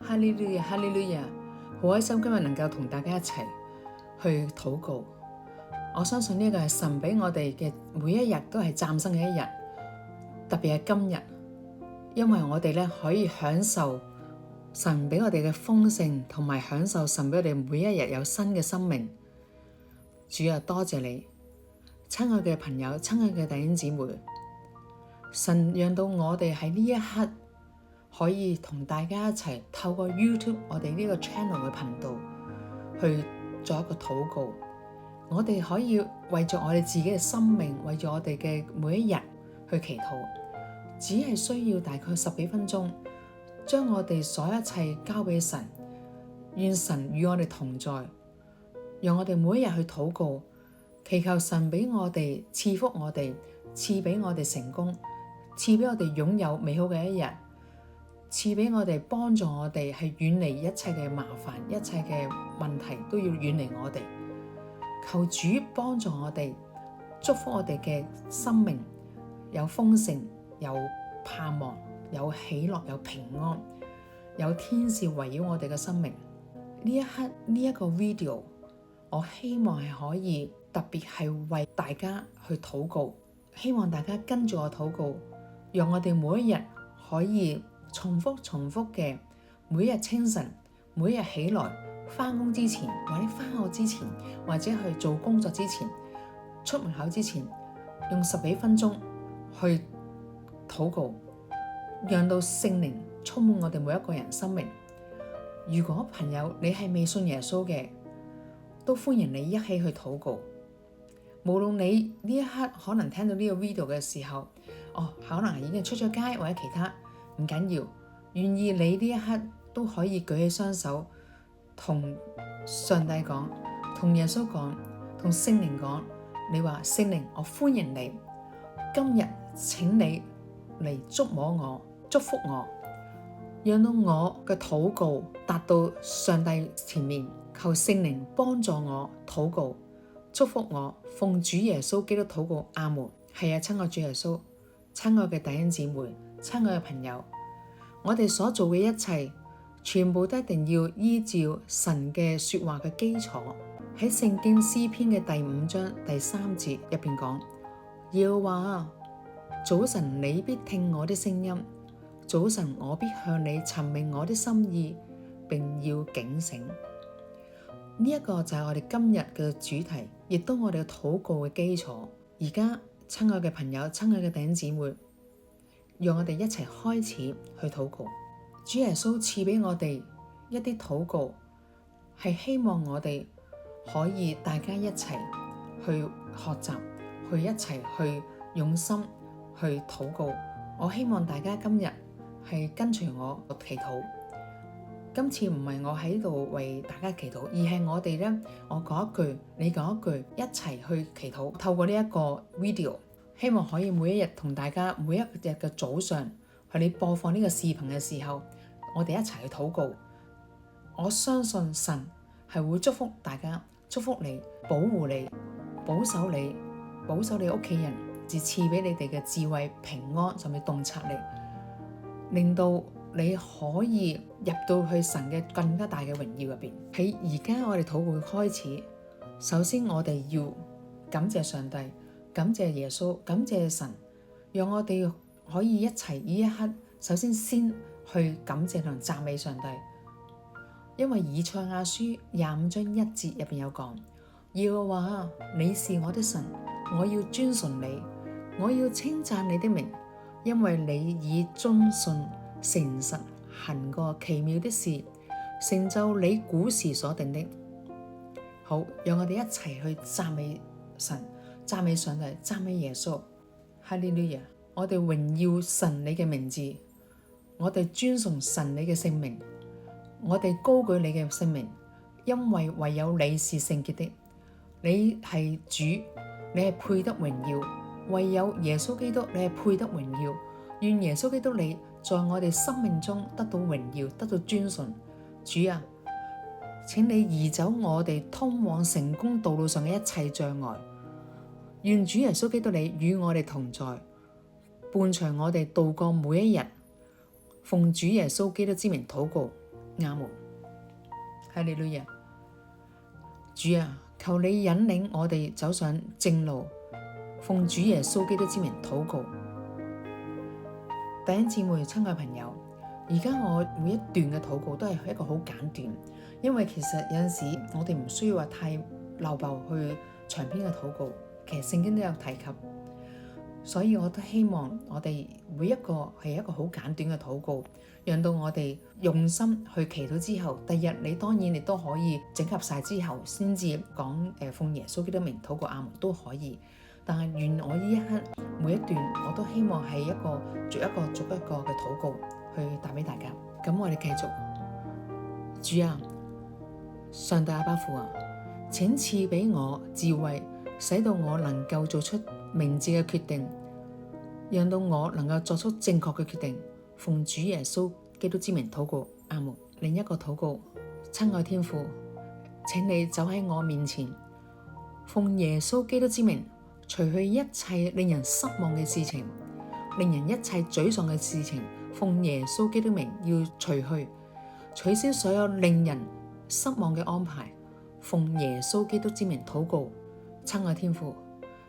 哈利路亞，哈利路亞！好開心今日能夠同大家一齊去禱告。我相信呢個係神俾我哋嘅每一日都係嶄新嘅一日，特別係今日，因為我哋咧可以享受神俾我哋嘅豐盛，同埋享受神俾我哋每一日有新嘅生命。主啊，多謝你，親愛嘅朋友，親愛嘅弟兄姊妹，神讓到我哋喺呢一刻可以同大家一齊透過 YouTube 我哋呢個 channel 嘅頻道去做一個禱告。我哋可以為咗我哋自己嘅生命，為咗我哋嘅每一日去祈禱，只係需要大概10幾分鐘，將我哋所有一切交俾神，願神與我哋同在，讓我哋每一日去禱告，祈求神俾我哋賜福我哋，賜俾我哋成功，賜俾我哋擁有美好嘅一日，賜俾我哋幫助我哋係遠離一切嘅麻煩，一切嘅問題都要遠離我哋。求主幫助我哋，祝福我哋嘅生命有豐盛，有盼望，有喜樂，有平安，有天使圍繞我哋嘅生命。呢一刻呢一個 video， 我希望係可以特別係為大家去禱告，希望大家跟住我禱告，讓我哋每一日可以重複嘅，每一日清晨，每一日起來返工之前，或者返學之前，或者去做工作之前，出門口之前，用10幾分鐘去禱告，讓到聖靈充滿我哋每一個人生命。如果朋友你係未信耶穌嘅，都歡迎你一起去禱告。無論你呢一刻可能聽到呢個 video 嘅時候，可能已經出咗街或者其他，唔緊要，願意你呢一刻都可以舉起雙手，同上帝講，同耶穌講，同聖靈講，你話聖靈，我歡迎你，今日請你嚟觸摸我，祝福我，讓到我嘅禱告達到上帝前面，求聖靈幫助我禱告，祝福我，奉主耶穌基督禱告，阿門。係啊，親愛主耶穌，親愛嘅弟兄姊妹，親愛嘅朋友，我哋所做嘅一切全部都一定要依照神嘅說話嘅基礎。喺聖經詩篇嘅第5章第3節入邊講，耶和華，早晨你必聽我的聲音，早晨我必向你尋明我的心意，並要警醒。呢一個就係我哋今日嘅主題，亦都我哋嘅禱告嘅基礎。而家親愛嘅朋友，親愛嘅弟兄姊妹，讓我哋一齊開始去禱告。主耶穌賜俾我哋一啲禱告，係希望我哋可以大家一齊去學習，去一齊去用心去禱告。我希望大家今日係跟隨我祈禱。今次唔係我喺度為大家祈禱，而係我哋咧，我講一句，你講一句，一齊去祈禱。透過呢一個 video， 希望可以每一日同大家每一日嘅早上，喺你播放呢個視頻嘅時候，我哋一齊去禱告。我相信神係會祝福大家，祝福你，保護你，保守你，保守你屋企人，至賜俾你哋嘅智慧、平安，甚至洞察力，令到你可以入到去神嘅更加大嘅榮耀入邊。喺而家我哋禱告開始，首先我哋要感謝上帝，感謝耶穌，感謝神，讓我哋可以一齊呢一刻，首先去感謝同讚美上帝。因為以賽亞書25章1節入邊有講，耶和華，你是我的神，我要尊崇你，我要稱讚你的名，因為你以忠信誠實行過奇妙的事，成就你古時所定的。好，讓我哋一齊去讚美神，讚美上帝，讚美耶穌。哈利路亞！我哋榮耀神你嘅名字，我哋尊崇神你嘅聖名，我哋高舉你嘅聖名，因為唯有你是聖潔的，你係主，你係配得榮耀，唯有耶穌基督你係配得榮耀。願耶穌基督你在我哋生命中得到榮耀，得到尊崇。主啊，請你移走我哋通往成功道路上嘅一切障礙。願主耶穌基督你與我哋同在，伴隨我哋度過每一日。奉主耶穌基督之名禱告，阿門。哈利路亞。主啊，求你引領我哋走上正路，奉主耶穌基督之名禱告。弟兄姊妹、親愛朋友，而家我每一段嘅禱告都係一個好簡短，因為其實有陣時我哋唔需要話太漏爆去長篇嘅禱告，其實聖經都有提及，所以我都希望我哋每一個係一個好簡短嘅禱告，讓到我哋用心去祈禱之後，第二日你當然你都可以整合晒之後先至講奉耶穌基督名禱告阿門都可以。但係願我呢一刻每一段我都希望係一個逐一個嘅禱告去帶俾大家。咁我哋繼續。主啊，上帝阿爸父啊，請賜俾我智慧，使到我能夠做出明智嘅決定，讓到我能夠作出正確嘅決定。奉主耶穌基督之名禱告阿門。另一個禱告，親愛天父，請你走喺我面前，奉耶穌基督之名除去一切令人失望嘅事情，令人一切沮喪嘅事情，奉耶穌基督名要除去，取消所有令人失望嘅安排，奉耶穌基督之名禱告。親愛天父，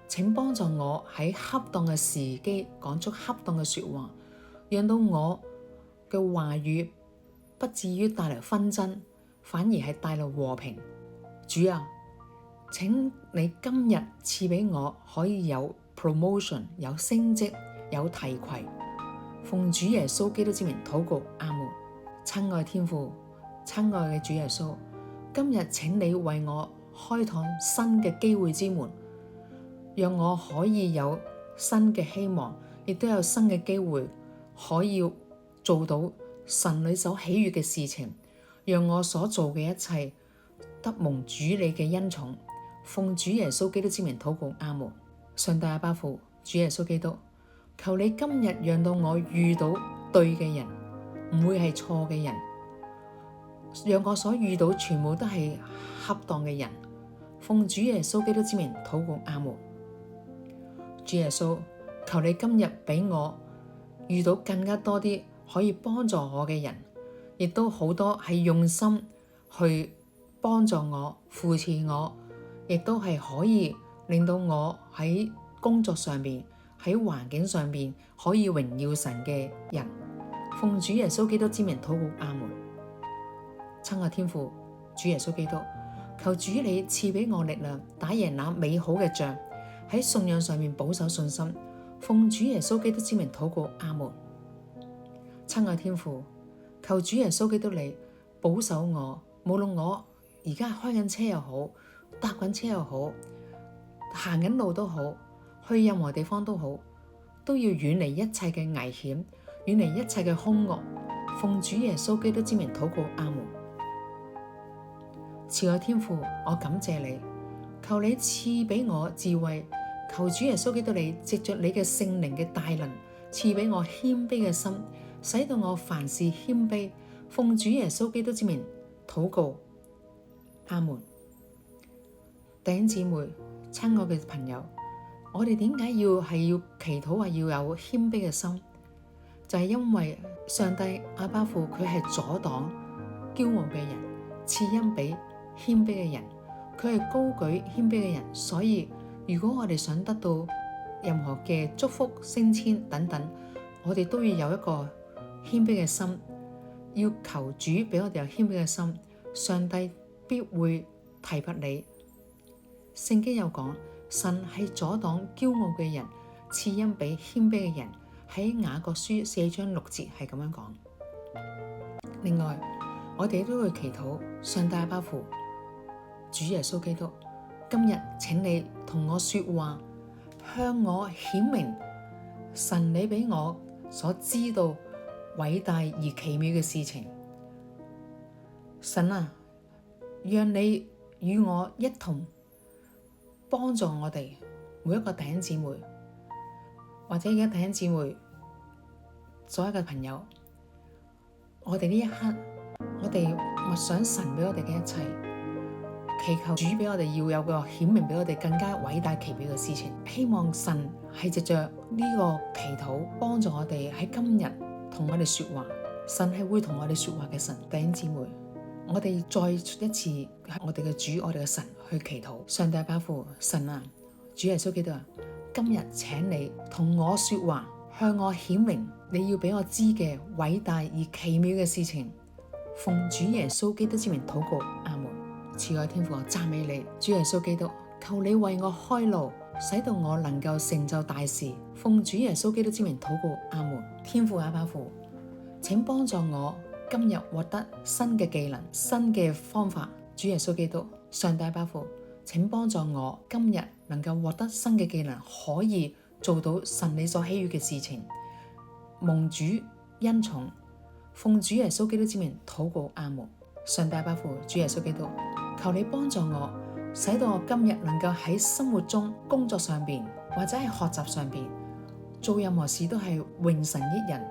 請幫助我喺恰當嘅時機講出恰當嘅說話，讓到我嘅話語不至於帶來紛爭，反而係帶來和平。主啊，請你今日賜俾我可以有 promotion， 有升職，有提攜。奉主耶穌基督之名禱告阿門。親愛天父，親愛嘅主耶穌，今日請你為我開拓新嘅機會之門，讓我可以有新嘅希望，亦都有新嘅機會可以做到神你所喜悅嘅事情，讓我所做嘅一切得蒙主你嘅恩寵。奉主耶穌基督之名禱告阿門。上帝阿爸父，主耶穌基督，求你今日讓到我遇到對嘅人，唔會係錯嘅人，讓我所遇到全部都係恰當嘅人。奉主耶穌基督之名禱告阿門。主耶穌，求你今日俾我遇到更加多啲可以幫助我嘅人，亦都好多係用心去幫助我、扶持我，亦都係可以令到我喺工作上面、喺環境上面可以榮耀神嘅人。奉主耶穌基督之名禱告阿門。親愛天父，主耶穌基督，求主你賜俾我力量，打贏那美好嘅仗，喺信仰上面保守信心。奉主耶穌基督之名禱告阿門。親愛天父，求主耶穌基督你保守我，無論我而家開緊車又好，搭緊車又好，行緊路都好，去任何地方都好，都要遠離一切嘅危險，遠離一切嘅兇惡。奉主耶穌基督之名禱告阿門。慈愛天父，我感謝你，求你賜俾我智慧，求主耶穌基督你藉着你嘅聖靈嘅大能，賜俾我謙卑嘅心，使到我凡事謙卑。奉主耶穌基督之名禱告阿門。弟兄姊妹，親愛嘅朋友，我哋點解要祈禱話要有謙卑嘅心？就係因為上帝阿爸父佢係阻擋驕傲嘅人，賜恩俾謙卑嘅人，佢係高舉謙卑嘅人。所以如果我哋想得到任何嘅祝福、升遷等等，我哋都要有一個謙卑嘅心，要求主俾我哋有謙卑嘅心，上帝必會提拔你。聖經有講，神係阻擋驕傲嘅人，賜恩俾謙卑嘅人。喺雅各書4章6節係咁樣講。另外，我哋都會祈禱，上帝阿爸父，主耶穌基督，今日請你同我說話，向我顯明神你俾我所知道偉大而奇妙嘅事情。神啊，讓你與我一同幫助我哋每一個弟兄姊妹，或者而家弟兄姊妹所有嘅朋友，我哋呢一刻，我哋默想神俾我哋嘅一切，祈求主俾我哋要有個顯明俾我哋更加偉大奇妙嘅事情。希望神係藉着呢個祈禱幫助我哋喺今日同我哋說話，神係會同我哋說話嘅神。弟兄姊妹，我哋再一次我哋嘅主，我哋嘅神去祈禱。上帝阿爸父，神啊，主耶穌基督啊，今日請你同我說話，向我顯明你要俾我知嘅偉大而奇妙嘅事情。奉主耶穌基督之名禱告，阿門。慈愛天父，我讚美你，主耶穌基督，求你為我開路，使到我能夠成就大事。奉主耶穌基督之名禱告，阿門。天父阿爸父，請幫助我今日獲得新嘅技能、新嘅方法。主耶穌基督，上帝阿爸父，請幫助我今日能夠獲得新嘅技能，可以做到神你所喜悅嘅事情。蒙主恩寵，奉主耶穌基督之名禱告，阿門。上帝阿爸父，主耶穌基督，求你幫助我，使到我今日能夠喺生活中、工作上邊或者係學習上邊做任何事都係榮神益人，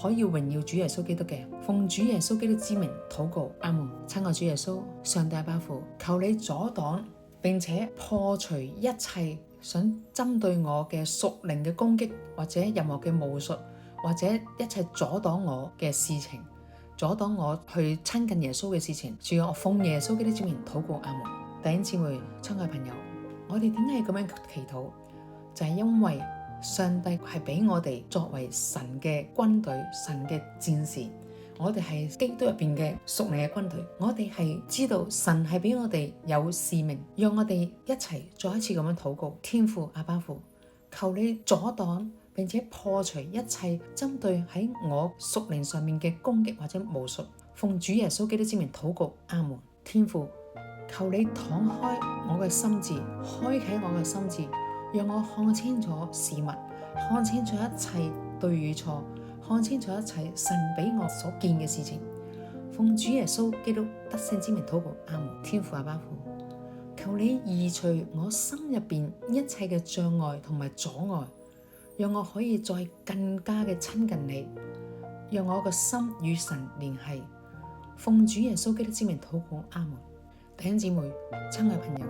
可以榮耀主耶穌基督嘅。奉主耶穌基督之名禱告，阿門。親愛主耶穌，上帝阿爸父，求你阻擋並且破除一切想針對我嘅屬靈嘅攻擊，或者任何嘅巫術，或者一切阻擋我嘅事情，阻擋我去親近耶穌嘅事情。主，我奉耶穌基督之名禱告，阿門。弟兄姊妹、親愛朋友，我哋點解要咁樣祈禱？就係因為上帝係俾我哋作為神嘅軍隊、神嘅戰士，我哋係基督入邊嘅屬靈嘅軍隊。我哋係知道神係俾我哋有使命，讓我哋一齊再一次咁樣禱告。天父阿爸父，求你阻擋並且破除一切針對喺我屬靈上面嘅攻擊或者巫術。奉主耶穌基督之名禱告，阿門。天父，求你敞開我嘅心智，開啟我嘅心智，讓我看清楚事物，看清楚一切對與錯，看清楚一切神俾我所見嘅事情。奉主耶穌基督得勝之名禱告，阿門。天父阿爸父，求你移除我心入邊一切嘅障礙同埋阻礙，讓我可以再更加嘅親近你，讓我個心與神聯繫。奉主耶穌基督之名禱告，阿門。弟兄姊妹、親愛朋友，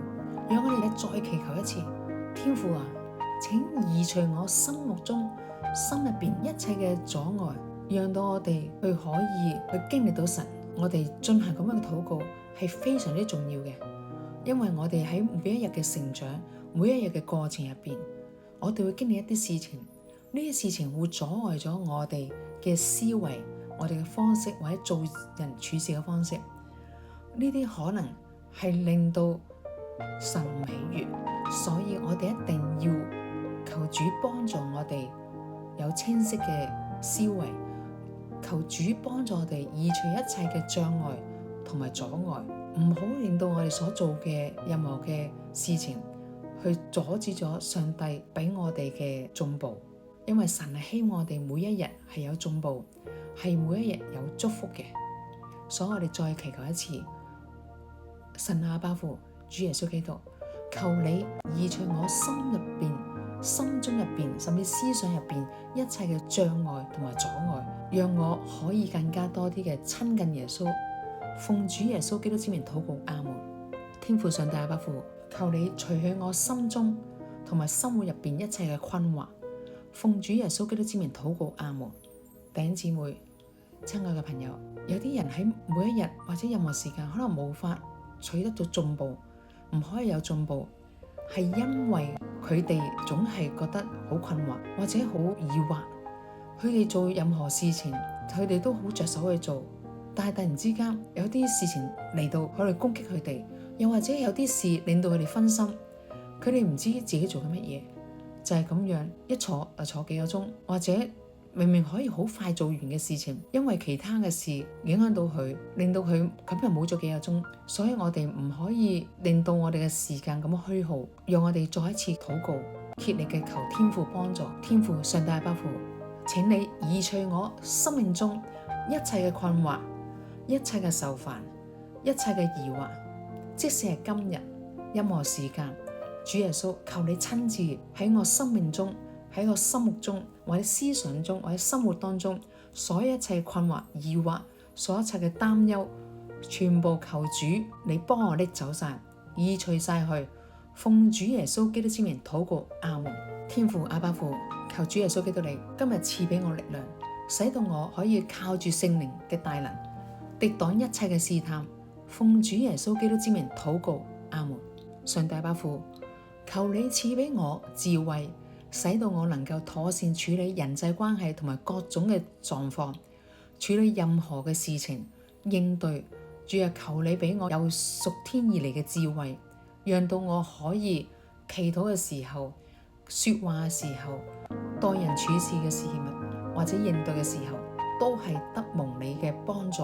讓我哋再祈求一次。天父啊，請移除我心目中、心入邊一切嘅阻礙，讓到我哋可以去經歷到神。我哋進行咁樣嘅禱告係非常之重要嘅，因為我哋喺每一日嘅成長、每一日嘅過程入邊，我哋會經歷一啲事情，呢啲事情會阻礙咗我哋嘅思維、我哋嘅方式或者做人處事嘅方式。呢啲可能係令到神唔喜悅，所以我哋一定要求主幫助我哋有清晰嘅思維，求主幫助我哋移除一切嘅障礙同埋阻礙，唔好令到我哋所做嘅任何嘅事情去阻止咗上帝俾我哋嘅進步。因為神係希望我哋每一日係有進步，係每一日有祝福嘅，所以我哋再祈求一次。神阿爸父，主耶穌基督，求你移除我心入邊、心中入邊，甚至思想入邊一切嘅障礙同埋阻礙，讓我可以更加多啲嘅親近耶穌。奉主耶穌基督之名禱告，阿門。天父上帝阿爸父，求你除去我心中同埋生活入邊一切嘅困惑。奉主耶穌基督之名禱告，阿門。弟兄姊妹、親愛嘅朋友，有啲人喺每一日或者任何時間可能無法取得到進步，唔可以有進步，係因為佢哋總係覺得好困惑或者好疑惑。佢哋做任何事情，佢哋都好着手去做，但係突然之間有啲事情嚟到，佢哋攻擊佢哋，又或者有啲事令到佢哋分心，佢哋唔知自己做緊乜嘢，就係咁樣一坐就坐幾個鐘，或者明明可以好快做完嘅事情，因為其他嘅事影響到佢，令到佢咁又冇咗幾個鐘。所以我哋唔可以令到我哋嘅時間咁樣虛耗，讓我哋再一次禱告，竭力嘅求天父幫助。天父上帝阿爸父，請你移除我生命中一切嘅困惑、一切嘅愁煩、一切嘅疑惑，即使係今日任何時間，主耶穌，求你親自喺我生命中、喺我心目中或者思想中或者生活當中，所有一切困惑、疑惑，所有一切嘅擔憂，全部求主你幫我拎走晒，移除晒去。奉主耶穌基督之名禱告，阿門。天父阿爸父，求主耶穌基督你今日賜俾我力量，使到我可以靠住聖靈嘅大能，敵擋一切嘅試探。奉主耶穌基督之名禱告，阿門。上帝阿父，求你賜俾我智慧，使到我能夠妥善處理人際關係同埋各種嘅狀況，處理任何嘅事情，應對。主啊，求你俾我有屬天而嚟嘅智慧，讓到我可以祈禱嘅時候、說話嘅時候、待人處事嘅事物或者應對嘅時候，都係得蒙你嘅幫助，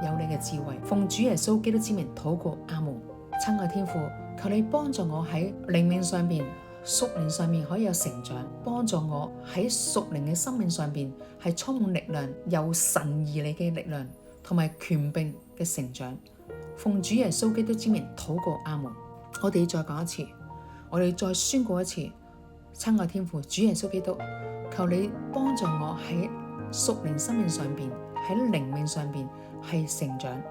有你嘅智慧。奉主耶穌基督之名禱告，阿門。親愛天父，求你幫助我喺靈命上邊、屬靈上面可以有成長，幫助我喺屬靈嘅生命上邊係充滿力量，有神而嚟嘅力量同埋權柄嘅成長。奉主耶穌基督之名禱告，阿門。我哋再講一次，我哋再宣告一次，親愛天父，主耶穌基督，求你幫助我喺屬靈生命上邊，喺靈命上邊係成長，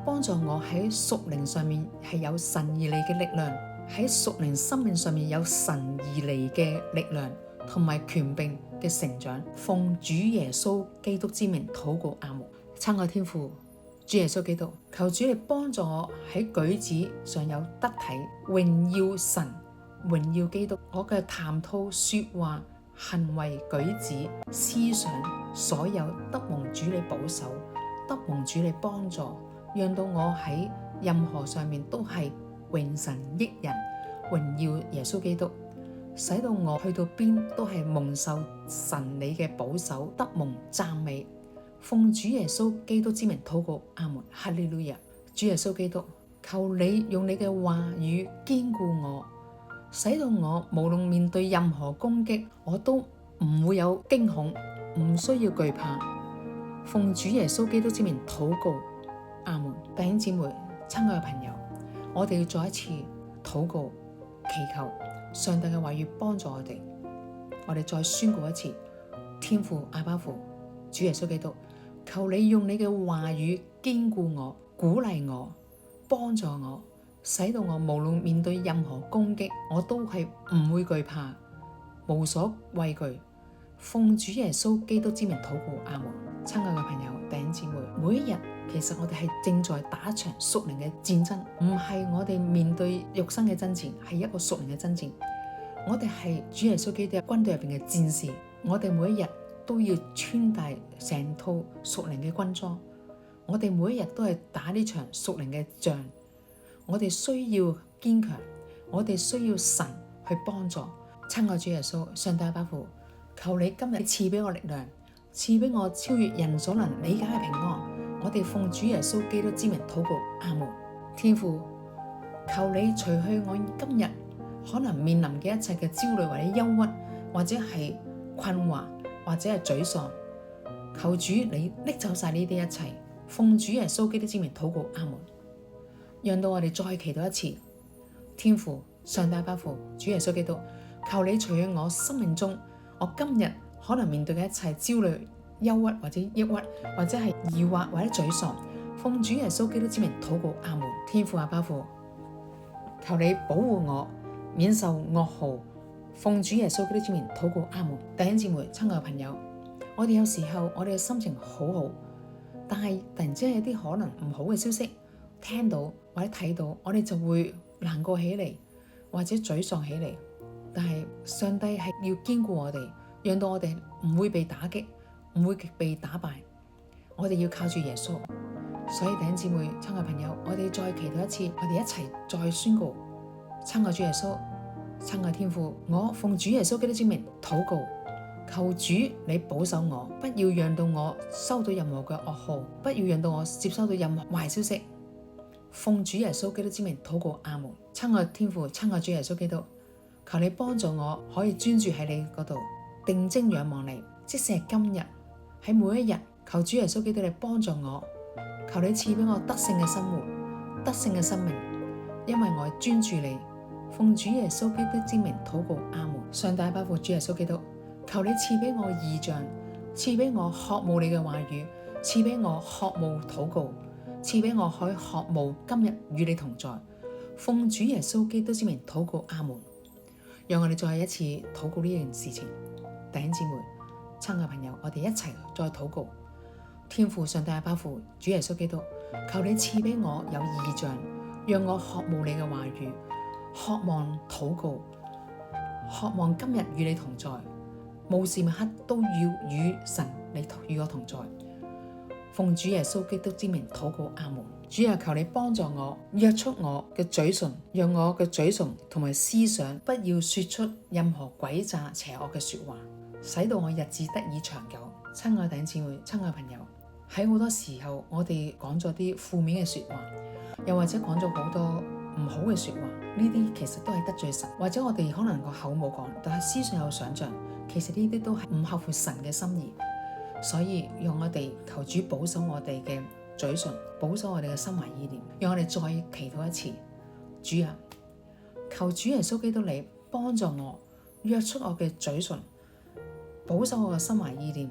幫助我喺屬靈上面係有神而嚟嘅力量，喺屬靈生命上面有神而嚟嘅力量同埋權柄嘅成長。奉主耶穌基督之名禱告，阿門。親愛天父，主耶穌基督，求主你幫助我喺舉止上有得體，榮耀神，榮耀基督。我嘅談吐、說話、行為、舉止、思想，所有得蒙主你保守，得蒙主你幫助，讓到我喺任何上面都係榮神益人，榮耀耶穌基督，使到我去到邊都係蒙受神你嘅保守，得蒙讚美。奉主耶穌基督之名禱告，阿門。哈利路亞。主耶穌基督，求你用你嘅話語堅固我，使到我無論面對任何攻擊，我都唔會有驚恐，唔需要懼怕。奉主耶穌基督之名禱告，阿門。弟兄姊妹、親愛嘅朋友，我哋要再一次禱告祈求上帝嘅話語幫助我哋。我哋再宣告一次，天父阿爸父，主耶穌基督，求你用你嘅話語堅固我、鼓勵我、幫助我，使到我無論面對任何攻擊，我都係唔會懼怕，無所畏懼。奉主耶穌基督之名禱告，阿門。親愛嘅朋友、弟兄姊妹，每一日其實我哋係正在打一場屬靈嘅戰爭，唔係我哋面對肉身嘅爭戰，係一個屬靈嘅爭戰。我哋係主耶穌基督軍隊入邊嘅戰士，我哋每一日都要穿戴成套屬靈嘅軍裝，我哋每一日都係打呢場屬靈嘅仗。我哋需要堅強，我哋需要神去幫助。親愛主耶穌，上帝阿爸父，求你今日賜俾我力量，賜俾我超越人所能理解嘅平安。我哋奉主耶穌基督之名禱告，阿門。天父，求你除去我今日可能面臨嘅一切嘅焦慮或者憂鬱，或者係困惑，或者係沮喪。求主你拎走晒呢啲一切，奉主耶穌基督之名禱告，阿門。讓到我哋再祈禱一次，天父上帝阿爸父，主耶穌基督，求你除去我生命中我今日可能面對嘅一切焦慮、憂鬱或者抑鬱，或者係疑惑或者沮喪。奉主耶穌基督之名禱告，阿門。天父阿爸父，求你保護我免受噩耗。奉主耶穌基督之名禱告，阿門。弟兄姊妹、親愛嘅朋友，我哋有時候我哋嘅心情好好，但係突然之間有啲可能唔好嘅消息聽到或者睇到，我哋就會難過起嚟或者沮喪起嚟。但係上帝係要堅固我哋，讓到我哋唔會被打擊，唔會被打敗。我哋要靠住耶穌。所以弟兄姊妹、親愛朋友，我哋再祈禱一次，我哋一齊再宣告：親愛主耶穌，親愛天父，我奉主耶穌基督之名禱告，求主你保守我，不要讓到我收到任何嘅噩耗，不要讓到我接收到任何壞消息。奉主耶穌基督之名禱告，阿門。親愛天父，親愛主耶穌基督，求你幫助我可以專注喺你嗰度，定睛仰望你。即使係今日，喺每一日，求主耶穌基督你幫助我，求你賜俾我得勝嘅生活，得勝嘅生命，因為我專注你。奉主耶穌基督之名禱告，阿門。上帝阿爸父，主耶穌基督，求你賜俾我異象，賜俾我渴慕你嘅話語，賜俾我渴慕禱告，賜俾我可以渴慕今日與你同在。奉主耶穌基督之名禱告，阿門。讓我哋再一次禱告呢件事情。弟兄姊妹，親愛朋友，我哋一齊再禱告。天父上帝阿爸父，主耶穌基督，求你賜俾我有異象，讓我渴慕你嘅話語，渴望禱告，渴望今日與你同在，無時無刻都要與神你與我同在。奉主耶穌基督之名禱告，阿門。主啊，求你幫助我，約束我嘅嘴唇，讓我嘅嘴唇同埋思想不要說出任何詭詐邪惡嘅說話，使到我日子得以長久。親愛弟兄姊妹，親愛朋友，喺好多時候我哋講咗啲負面嘅說話，又或者講咗好多唔好嘅說話，呢啲其實都係得罪神，或者我哋可能個口冇講，但係思想有想象，其實呢啲都係唔合乎神嘅心意。所以讓我哋求主保守我哋嘅嘴唇，保守我哋嘅心懷意念，讓我哋再祈禱一次。主啊，求主耶穌基督你幫助我，約束我嘅嘴唇，保守我嘅心懷意念，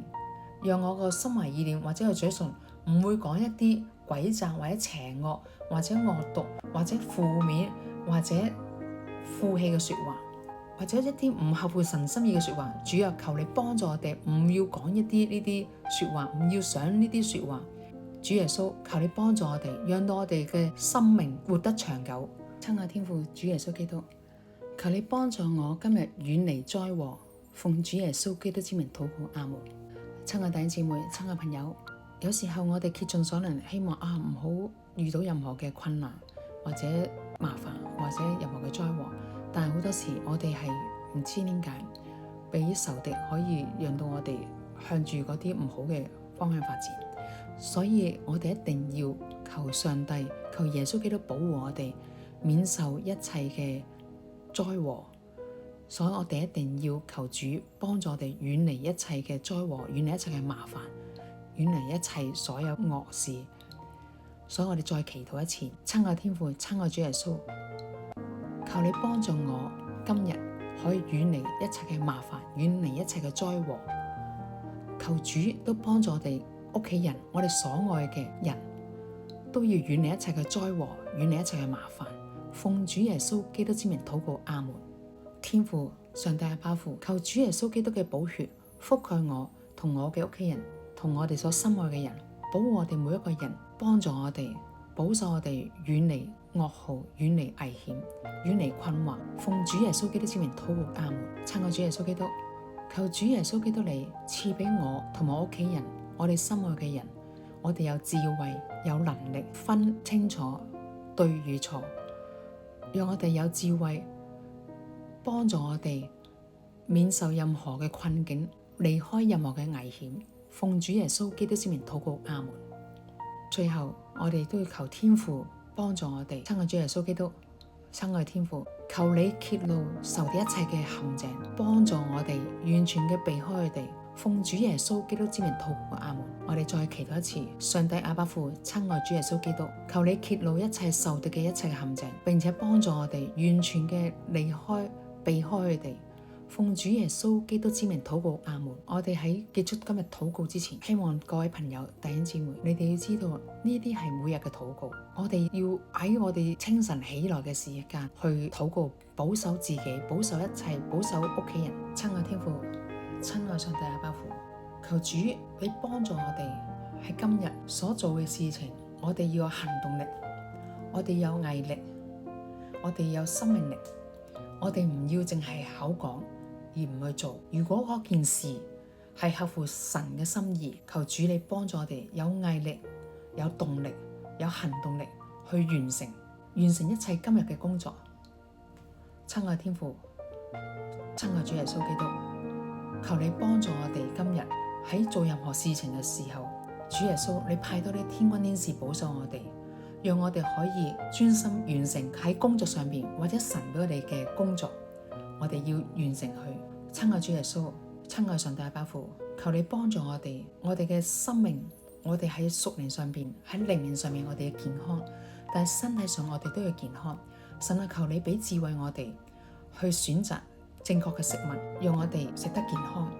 讓我個心懷意念或者個嘴唇唔會講一啲詭詐或者邪惡或者惡毒或者負面或者負氣嘅說話，或者一啲唔合乎神心意嘅說話。主啊，求你幫助我哋，唔要講一啲呢啲說話，唔要想呢啲說話。主耶穌，求你幫助我哋，讓到我哋嘅生命活得長久。親愛天父，主耶穌基督，求你幫助我今日遠離災禍。奉主耶穌基督之名禱告，阿門。親愛弟兄姊妹，親愛朋友，有時候我哋竭盡所能，希望唔好遇到任何嘅困難或者麻煩或者任何嘅災禍，但係好多時我哋係唔知點解俾仇敵可以讓到我哋向住嗰啲唔好嘅方向發展，所以我哋一定要求上帝、求耶穌基督保護我哋，免受一切嘅災禍。所以我哋一定要求主幫助我哋遠離一切嘅災禍，遠離一切嘅麻煩，遠離一切所有惡事。所以我哋再祈禱一次。親愛天父，親愛主耶穌，求你幫助我今日可以遠離一切嘅麻煩，遠離一切嘅災禍。求主都幫助我哋屋企人，我哋所愛嘅人都要遠離一切嘅災禍，遠離一切嘅麻煩。奉主耶穌基督之名禱告，阿門。天父上帝阿爸父，求主耶穌基督嘅寶血覆蓋我同我嘅屋企人，同我哋所深愛嘅人，保護我哋每一個人，幫助我哋，保守我哋遠離噩耗，遠離危險，遠離困惑。奉主耶穌基督之名禱告，阿門。親愛主耶穌基督，求主耶穌基督你賜俾我同我屋企人，我哋深愛嘅人，我哋有智慧，有能力分清楚對與錯，讓我哋有智慧，幫助我哋免受任何嘅困境，離開任何嘅危險。奉主耶穌基督之名禱告，阿門。最後我哋都要求天父幫助我哋，親愛主耶穌基督，親愛天父，求你揭露仇敵一切嘅陷阱，幫助我哋完全嘅避開佢哋。奉主耶穌基督之名禱告，阿門。我哋再祈禱一次。上帝阿爸父，親愛主耶穌基督，求你揭露一切仇敵嘅一切嘅陷阱，並且幫助我哋完全嘅離開避開佢哋。奉主耶穌基督之名禱告，阿門。我哋喺結束今日禱告之前，希望各位朋友弟兄姊妹，你哋要知道呢啲係每日嘅禱告，我哋要喺我哋清晨起來嘅時間去禱告，保守自己，保守一切，保守屋企人。親愛天父，親愛上帝阿爸父，求主你幫助我哋喺今日所做嘅事情，我哋要有行動力，我哋有毅力，我哋有生命力，我哋唔要淨係口講而唔去做。如果嗰件事係合乎神嘅心意，求主你幫助我哋有毅力、有動力、有行動力去完成一切今日嘅工作。親愛天父，親愛主耶穌基督，求你幫助我哋今日喺做任何事情嘅時候，主耶穌你派多啲天軍天使保守我哋，讓我哋可以專心完成喺工作上面或者神俾我哋嘅工作，我哋要完成佢。親愛主耶穌，親愛上帝阿爸父，求你幫助我哋嘅生命，我哋喺屬靈上邊，喺靈命上面我哋嘅健康，但係身體上我哋都要健康。神啊，求你俾智慧我哋去選擇正確嘅食物，讓我哋食得健康，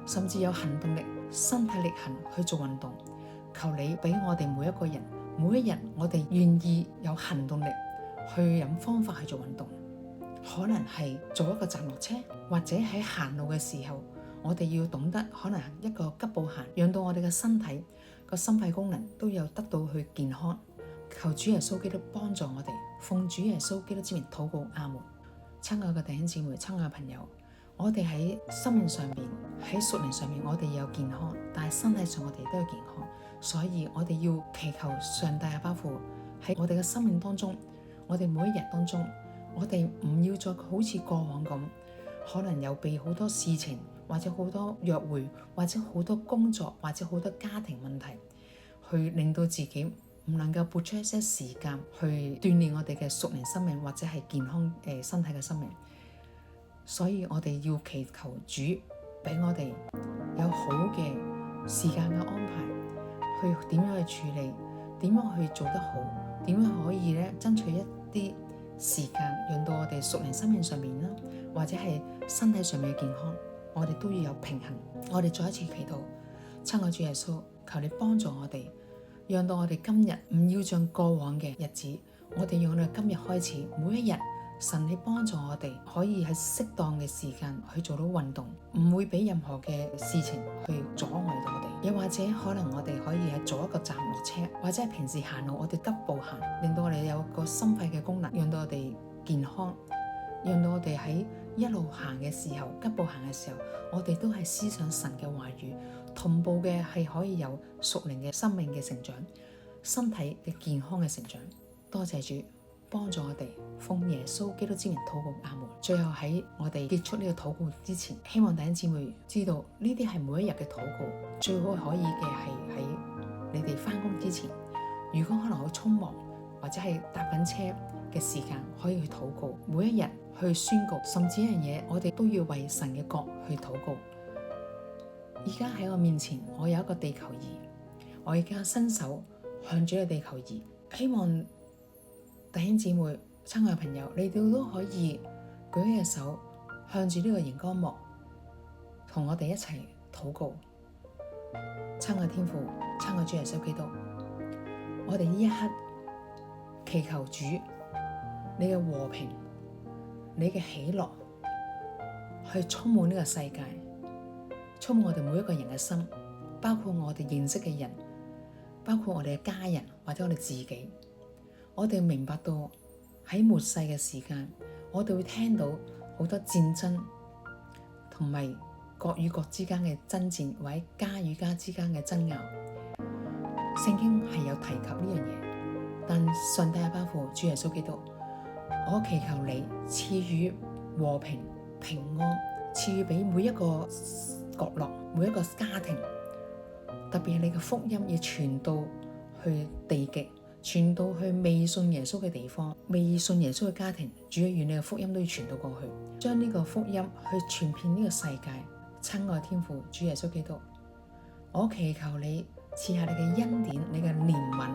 甚至有行動力，身體力行去做運動。求你俾我哋每一個人，每一日我哋願意有行動力去諗方法去做運動，可能係做一個站落車，或者喺行路嘅時候，我哋要懂得可能一個急步行，讓到我哋嘅身體個心肺功能都有得到去健康。求主耶穌基督幫助我哋，奉主耶穌基督之名禱告，阿門。親愛嘅弟兄姊妹、親愛嘅朋友，我哋喺生命上面、喺屬靈上面，我哋有健康，但係身體上我哋都有健康，所以我哋要祈求上帝嘅保護喺我哋嘅生命當中，我哋每一日當中，我哋唔要再好似過往咁，可能有被好多事情或者好多約會或者好多工作或者好多家庭問題，去令到自己唔能夠撥出一些時間去鍛煉我哋嘅屬靈生命或者係健康身體嘅生命。所以我哋要祈求主俾我哋有好嘅時間嘅安排，去點樣去處理，點樣去做得好，點樣可以咧爭取一啲時間，讓到我哋屬靈生命上面啦，或者係身體上面嘅健康，我哋都要有平衡。我哋再一次祈禱，親愛主耶穌，求你幫助我哋，讓到我哋今日唔要像過往嘅日子，我哋讓我哋今日開始每一日，神你幫助我哋可以喺適當嘅時間去做到運動，唔會俾任何嘅事情去阻礙到我哋。又或者可能我哋可以係做一個站落車，或者係平時行路我哋急步行，令到我哋有個心肺嘅功能，讓到我哋健康，讓到我哋喺一路行嘅時候，急步行嘅時候，我哋都係思想神嘅話語，同步嘅係可以有屬靈嘅生命嘅成長，身體嘅健康嘅成長。多謝主幫助我哋，奉耶穌基督之名禱告，阿門。最後喺我哋結束呢個禱告之前，希望弟兄姊妹知道呢啲係每一日嘅禱告，最好可以嘅係喺你哋返工之前，如果可能好匆忙或者係搭緊車嘅時間，可以去禱告，每一日去宣告，甚至一樣嘢我哋都要為神嘅國去禱告。而家喺我面前，我有一個地球儀，我而家伸手向住個地球儀，希望弟兄姊妹、親愛朋友，你哋都可以舉起手向住呢個熒光幕，同我哋一齊禱告。親愛天父，親愛主耶穌基督，我哋呢一刻祈求主，你嘅和平、你嘅喜樂去充滿呢個世界，充滿我哋每一個人嘅心，包括我哋認識嘅人，包括我哋嘅家人或者我哋自己。我哋明白到喺末世嘅時間，我哋會聽到好多戰爭同埋國與國之間嘅爭戰，或者家與家之間嘅爭拗。聖經係有提及呢樣嘢，但上帝嘅吩咐，主耶穌基督，我祈求你賜予和平平安，賜予俾每一個角落、每一個家庭，特別係你嘅福音要傳到去地極，傳到去未信耶穌嘅地方，未信耶穌嘅家庭，主要願你嘅福音都要傳到過去，將呢個福音去傳遍呢個世界。親愛天父，主耶穌基督，我祈求你賜下你嘅恩典，你嘅憐憫，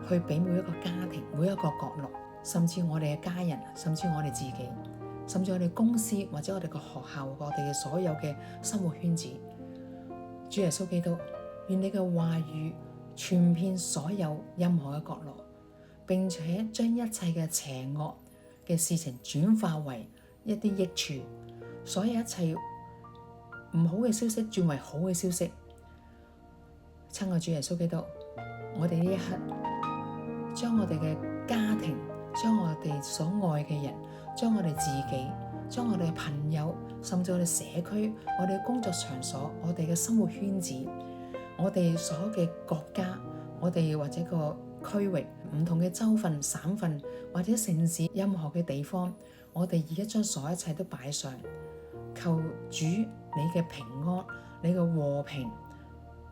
去俾每一個家庭、每一個角落，甚至我哋嘅家人，甚至我哋自己，甚至我哋公司或者我哋嘅學校，我哋嘅所有嘅生活圈子。主耶穌基督，願你嘅話語傳遍所有任何嘅角落，並且將一切嘅邪惡嘅事情轉化為一啲益處，所有一切唔好嘅消息轉為好嘅消息。親愛主耶穌基督，我哋呢一刻將我哋嘅家庭，將我哋所愛嘅人，將我哋自己，將我哋嘅朋友，甚至我哋社區，我哋嘅工作場所，我哋嘅生活圈子，我哋所有嘅國家，我哋或者個區域，唔同嘅州份、省份或者城市，任何嘅地方，我哋而家將所有一切都擺上，求主你嘅平安、你嘅和平、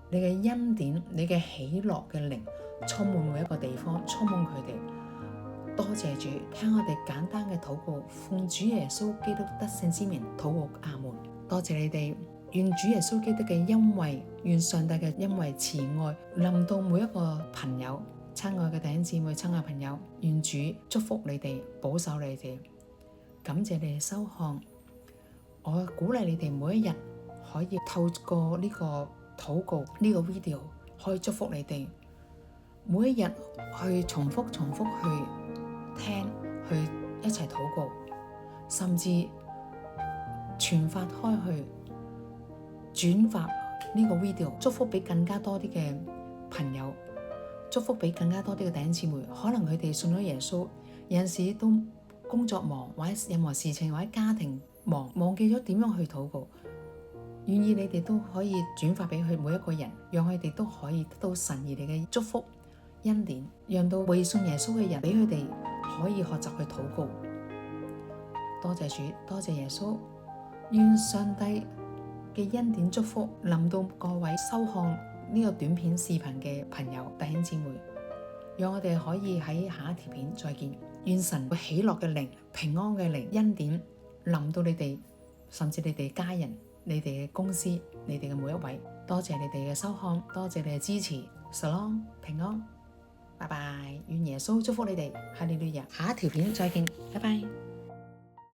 你嘅恩典、你嘅喜樂嘅靈充滿每一個地方，充滿佢哋。多謝主，聽我哋簡單嘅禱告，奉主耶穌基督得勝之名禱告，阿門。多謝你哋，願主耶穌基督嘅恩惠，願上帝嘅恩惠慈愛臨到每一個朋友，親愛嘅弟兄姊妹、親愛朋友，願主祝福你哋，保守你哋，感謝你哋收看。我鼓勵你哋每一日可以透過呢個禱告呢個 video 可以祝福你哋，每一日去重複去聽，去一齊禱告，甚至傳發開去，轉發呢個 video， 祝福俾更加多啲嘅朋友，祝福俾更加多啲嘅弟兄姊妹。可能佢哋信咗耶穌，有陣時都工作忙，或者任何事情，或者家庭忙，忘記咗點樣去禱告。願意你哋都可以轉發俾佢每一個人，讓佢哋都可以得到神而嚟嘅祝福恩典，讓到未信耶穌嘅人俾佢哋可以學習去禱告。多謝主，多謝耶穌，願上帝嘅恩典祝福臨到各位收看呢個短片視頻嘅朋友弟兄姊妹，讓我哋可以喺下一條片再見。願神喜樂嘅靈、平安嘅靈、恩典臨到你哋，甚至你哋家人、你哋嘅公司、你哋嘅每一位。多謝你哋嘅收看，多謝你嘅支持。Shalom，平安，拜拜。願耶穌祝福你哋，哈利路亞。下一條片再見，拜拜。